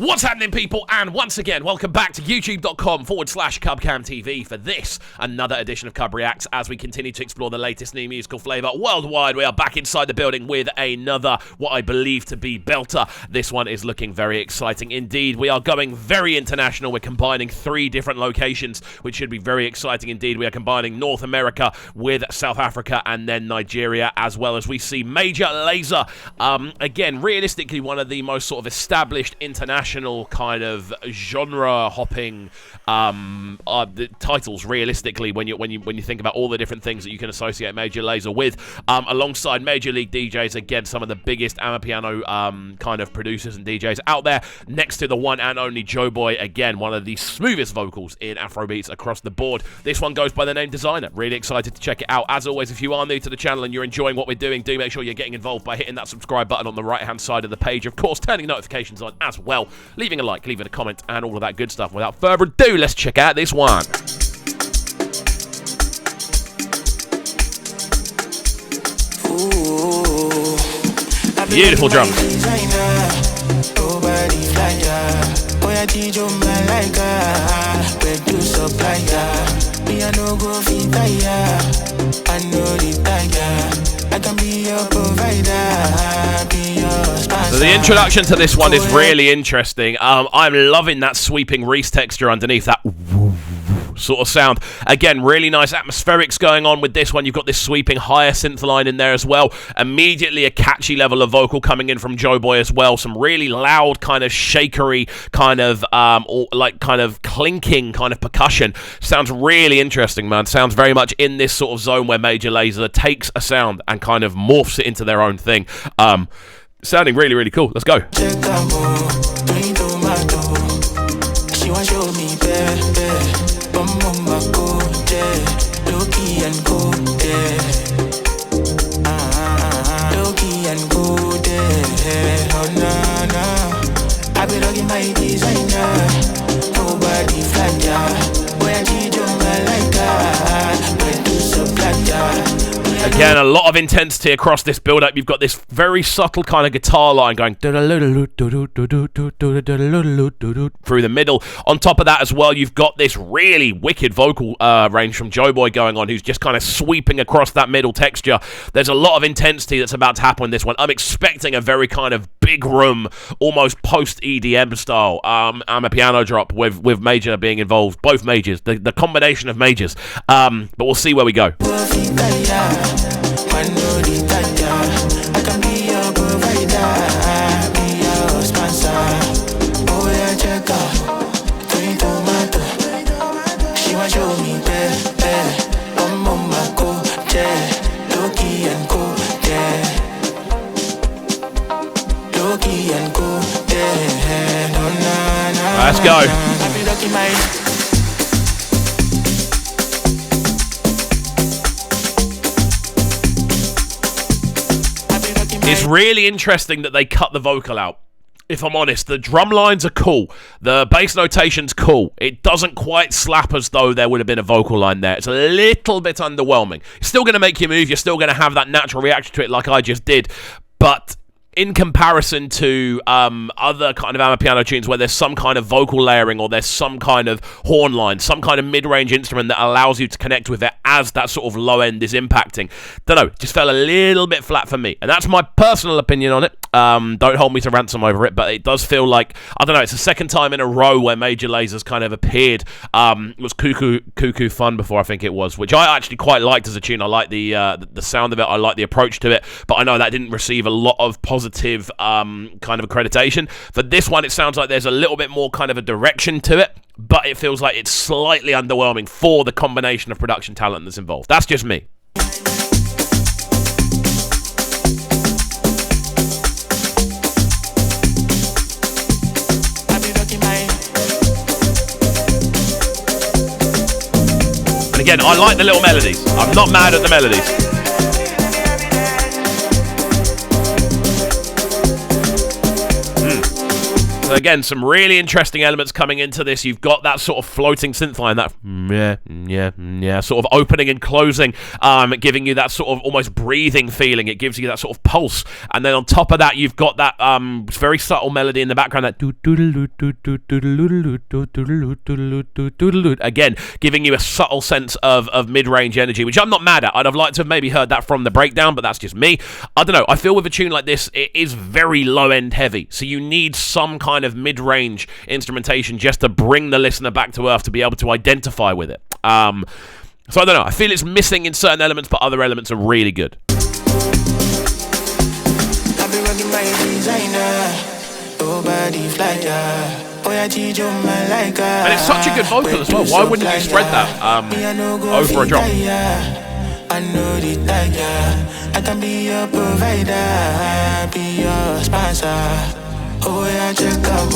What's happening, people? And once again, welcome back to youtube.com/CubCamTV for this, another edition of CUBREACTS, as we continue to explore the latest new musical flavour worldwide. We are back inside the building with another, what I believe to be belter. This one is looking very exciting indeed. We are going very international. We're combining 3 different locations, which should be very exciting indeed. We are combining North America with South Africa and then Nigeria, as well as we see Major Lazer. Again, realistically, one of the most sort of established international kind of genre hopping titles, realistically, when you think about all the different things that you can associate Major Lazer with, alongside Major League DJs, again, some of the biggest Amapiano kind of producers and DJs out there, next to the one and only Joeboy, again, one of the smoothest vocals in Afrobeats across the board. This one goes by the name Designer. Really excited to check it out. As always, if you are new to the channel and you're enjoying what we're doing, do make sure you're getting involved by hitting that subscribe button on the right hand side of the page. Of course, turning notifications on as well, leaving a like, leaving a comment, and all of that good stuff. Without further ado, let's check out this one. Beautiful drums. So the introduction to this one is really interesting. I'm loving that sweeping Reese texture underneath, that sort of sound. Again, really nice atmospherics going on with this one. You've got this sweeping higher synth line in there as well. Immediately a catchy level of vocal coming in from Joeboy as well. Some really loud, kind of shakery, kind of kind of clinking kind of percussion. Sounds really interesting, man. Sounds very much in this sort of zone where Major Lazer takes a sound and kind of morphs it into their own thing. Sounding really, really cool. Let's go. Again, a lot of intensity across this build-up. You've got this very subtle kind of guitar line going through the middle. On top of that as well, you've got this really wicked vocal range from Joeboy going on, who's just kind of sweeping across that middle texture. There's a lot of intensity that's about to happen in this one. I'm expecting a very kind of big room, almost post-EDM style Amapiano drop with Major being involved. Both Majors, the combination of Majors. But we'll see where we go. Let's go. It's really interesting that they cut the vocal out. If I'm honest, the drum lines are cool. The bass notation's cool. It doesn't quite slap as though there would have been a vocal line there. It's a little bit underwhelming. It's still going to make you move. You're still going to have that natural reaction to it like I just did. But in comparison to other kind of Amapiano tunes where there's some kind of vocal layering or there's some kind of horn line, some kind of mid-range instrument that allows you to connect with it as that sort of low end is impacting. Don't know, just fell a little bit flat for me. And that's my personal opinion on it. Don't hold me to ransom over it, but it does feel like, I don't know, it's the second time in a row where Major Lazer's kind of appeared. It was Cuckoo Fun before, I think it was, which I actually quite liked as a tune. I like the sound of it. I like the approach to it, but I know that didn't receive a lot of positive kind of accreditation. For this one, it sounds like there's a little bit more kind of a direction to it, but it feels like it's slightly underwhelming for the combination of production talent that's involved. That's just me. And again, I like the little melodies. I'm not mad at the melodies. So again, some really interesting elements coming into this. You've got that sort of floating synth line, that sort of opening and closing, giving you that sort of almost breathing feeling. It gives you that sort of pulse. And then on top of that, you've got that very subtle melody in the background, that again, giving you a subtle sense of mid-range energy, which I'm not mad at. I'd have liked to have maybe heard that from the breakdown, but that's just me. I don't know. I feel with a tune like this, it is very low-end heavy, so you need some kind of mid-range instrumentation just to bring the listener back to earth to be able to identify with it. So I don't know. I feel it's missing in certain elements, but other elements are really good. And it's such a good vocal as well. Why wouldn't you spread that over a drum? I know the tiger. I can be your provider, be your sponsor. Oh yeah, check out.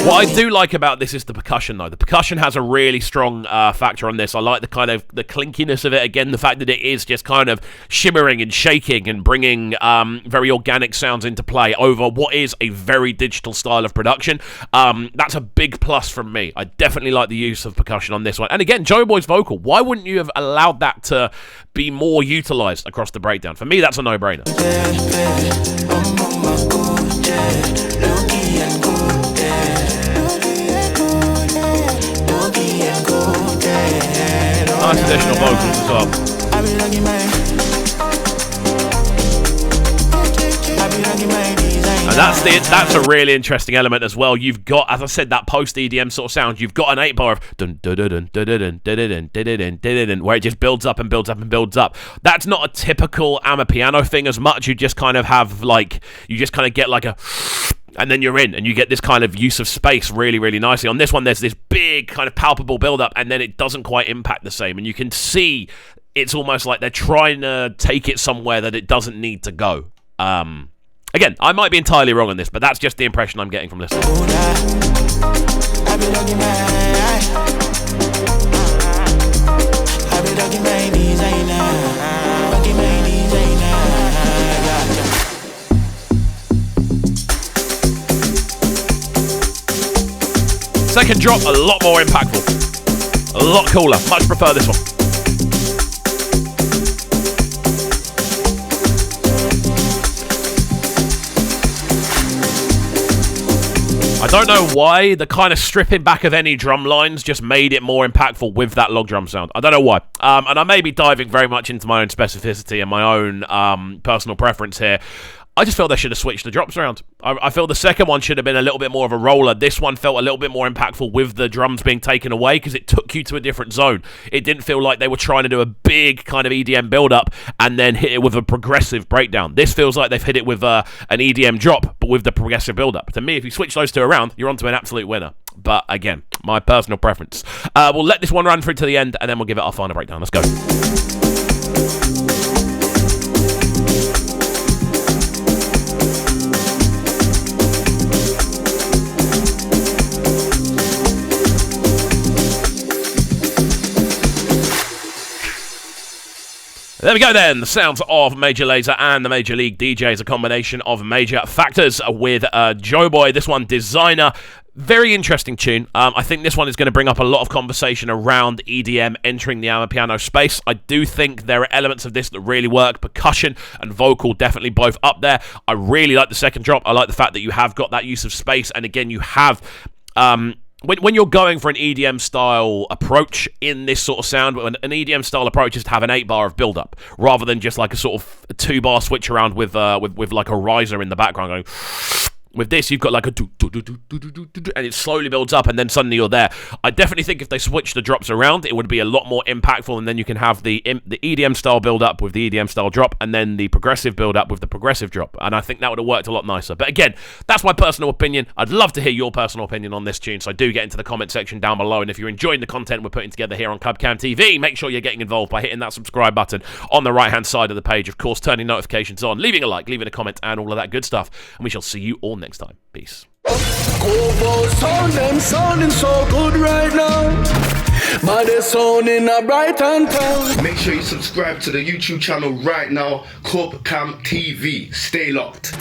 What I do like about this is the percussion, though. The percussion has a really strong factor on this. I like the kind of the clinkiness of it. Again, the fact that it is just kind of shimmering and shaking and bringing very organic sounds into play over what is a very digital style of production. That's a big plus from me. I definitely like the use of percussion on this one. And again, Joeboy's vocal. Why wouldn't you have allowed that to be more utilized across the breakdown? For me, that's a no-brainer. Nice additional vocals as well. And that's a really interesting element as well. You've got, as I said, that post-EDM sort of sound. You've got an 8-bar of dun dun dun dun dun dun dun dun dun, where it just builds up and builds up and builds up. That's not a typical amapiano thing as much. You just kind of have like, you just kind of get like a, and then you're in, and you get this kind of use of space really, really nicely. On this one, there's this big kind of palpable build-up, and then it doesn't quite impact the same. And you can see it's almost like they're trying to take it somewhere that it doesn't need to go. Again, I might be entirely wrong on this, but that's just the impression I'm getting from listening. Second drop, a lot more impactful. A lot cooler. Much prefer this one. I don't know why the kind of stripping back of any drum lines just made it more impactful with that log drum sound. I don't know why. And I may be diving very much into my own specificity and my own personal preference here. I just felt they should have switched the drops around. I feel the second one should have been a little bit more of a roller. This one felt a little bit more impactful with the drums being taken away because it took you to a different zone. It didn't feel like they were trying to do a big kind of EDM build-up and then hit it with a progressive breakdown. This feels like they've hit it with an EDM drop, but with the progressive build-up. To me, if you switch those two around, you're onto an absolute winner. But again, my personal preference. We'll let this one run through to the end, and then we'll give it our final breakdown. Let's go. There we go then, the sounds of Major Lazer and the Major League DJs, a combination of major factors with Joeboy. This one, Designer. Very interesting tune. I think this one is going to bring up a lot of conversation around EDM entering the amapiano space. I do think there are elements of this that really work. Percussion and vocal definitely both up there. I really like the second drop. I like the fact that you have got that use of space, and again, you have... When you're going for an EDM style approach in this sort of sound, an EDM style approach is to have an 8-bar of build-up rather than just like a sort of 2-bar switch around with like a riser in the background going. With this, you've got like a and it slowly builds up, and then suddenly you're there. I definitely think if they switch the drops around, it would be a lot more impactful, and then you can have the EDM style build up with the EDM style drop, and then the progressive build up with the progressive drop. And I think that would have worked a lot nicer. But again, that's my personal opinion. I'd love to hear your personal opinion on this tune, so do get into the comment section down below. And if you're enjoying the content we're putting together here on Clubcam TV, make sure you're getting involved by hitting that subscribe button on the right hand side of the page. Of course, turning notifications on, leaving a like, leaving a comment, and all of that good stuff. And we shall see you all next time. Peace. Sound them sounding so good right now. Baddest sound in a Brighton town. Make sure you subscribe to the YouTube channel right now, Cub Cam TV. Stay locked.